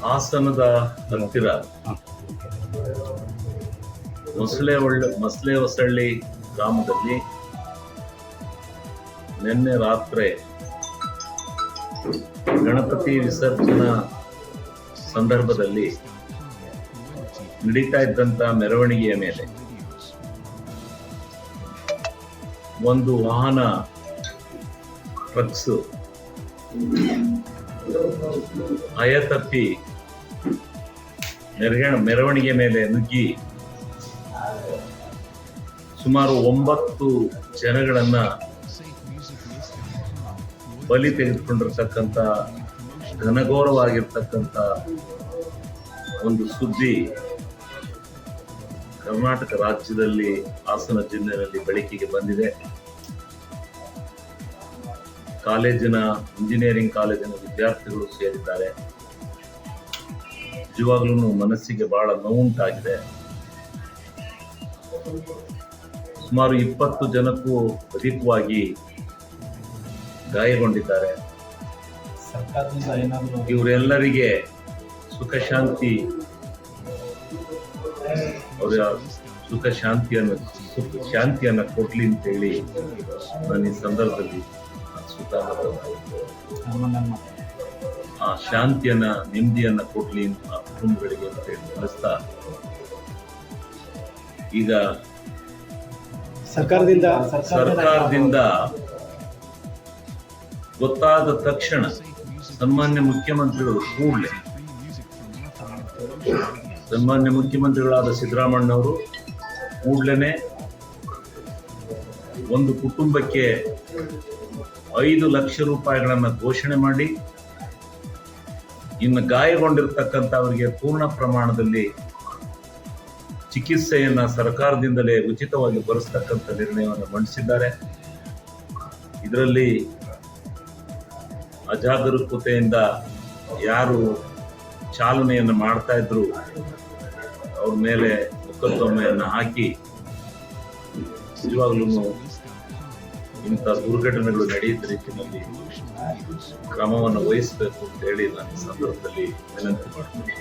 ಹಾಸನದ ಹತ್ತಿರ ಮಸಲೆ ಹೊಸಳ್ಳಿ ಗ್ರಾಮದಲ್ಲಿ ನಿನ್ನೆ ರಾತ್ರಿ ಗಣಪತಿ ವಿಸರ್ಜನಾ ಸಂದರ್ಭದಲ್ಲಿ ನಡೀತಾ ಇದ್ದಂತ ಮೆರವಣಿಗೆಯ ಮೇಲೆ ಒಂದು ವಾಹನ ಟ್ರಕ್ಸ್ ತಪ್ಪಿ ಮೆರವಣಿಗೆ ಮೇಲೆ ನುಗ್ಗಿ ಸುಮಾರು 9 ಜನಗಳನ್ನ ಬಲಿ ತೆಗೆದುಕೊಂಡಿರ್ತಕ್ಕಂಥ ಘನಘೋರವಾಗಿರ್ತಕ್ಕಂಥ ಒಂದು ಸುದ್ದಿ ಕರ್ನಾಟಕ ರಾಜ್ಯದಲ್ಲಿ ಹಾಸನ ಜಿಲ್ಲೆಯಲ್ಲಿ ಬೆಳಕಿಗೆ ಬಂದಿದೆ. ಇಂಜಿನಿಯರಿಂಗ್ ಕಾಲೇಜಿನ ವಿದ್ಯಾರ್ಥಿಗಳು ಸೇರಿದ್ದಾರೆ. ನಿಜವಾಗ್ಲೂ ಮನಸ್ಸಿಗೆ ಬಹಳ ನೋವುಂಟಾಗಿದೆ. ಸುಮಾರು 20 ಜನಕ್ಕೂ ಅಧಿಕವಾಗಿ ಗಾಯಗೊಂಡಿದ್ದಾರೆ. ಇವರೆಲ್ಲರಿಗೆ ಸುಖ ಶಾಂತಿಯನ್ನ ಕೊಡ್ಲಿ ಅಂತೇಳಿ ನಾನು ಈ ಸಂದರ್ಭದಲ್ಲಿ ಆ ಶಾಂತಿಯನ್ನ ನೆಮ್ಮದಿಯನ್ನ ಕೊಡ್ಲಿ ಆ ಕುಟುಂಬಗಳಿಗೆ ಅಂತ ಹೇಳಿ ತಿಳಿಸ್ತಾ, ಈಗ ಸರ್ಕಾರದಿಂದ ಗೊತ್ತಾದ ತಕ್ಷಣ ಸನ್ಮಾನ್ಯ ಮುಖ್ಯಮಂತ್ರಿಗಳಾದ ಸಿದ್ದರಾಮಣ್ಣವರು ಕೂಡಲೇ ಒಂದು ಕುಟುಂಬಕ್ಕೆ 5 ಲಕ್ಷ ರೂಪಾಯಿಗಳನ್ನ ಘೋಷಣೆ ಮಾಡಿ, ಇನ್ನು ಗಾಯಗೊಂಡಿರ್ತಕ್ಕಂಥವರಿಗೆ ಪೂರ್ಣ ಪ್ರಮಾಣದಲ್ಲಿ ಚಿಕಿತ್ಸೆಯನ್ನ ಸರ್ಕಾರದಿಂದಲೇ ಉಚಿತವಾಗಿ ಭರಿಸ್ತಕ್ಕಂಥ ನಿರ್ಣಯವನ್ನು ಮಂಡಿಸಿದ್ದಾರೆ. ಇದರಲ್ಲಿ ಅಜಾಗರೂಕತೆಯಿಂದ ಯಾರು ಚಾಲನೆಯನ್ನು ಮಾಡ್ತಾ ಇದ್ರು ಅವ್ರ ಮೇಲೆ ಮೊಕದ್ದಮೆಯನ್ನು ಹಾಕಿ, ನಿಜವಾಗ್ಲೂ ಇಂಥ ದುರ್ಘಟನೆಗಳು ನಡೆಯದ ರೀತಿಯಲ್ಲಿ ಕ್ರಮವನ್ನು ವಹಿಸಬೇಕು ಅಂತ ಹೇಳಿ ನಾನು ಈ ಸಂದರ್ಭದಲ್ಲಿ ವಿನಂತಿ ಮಾಡ್ತೀನಿ.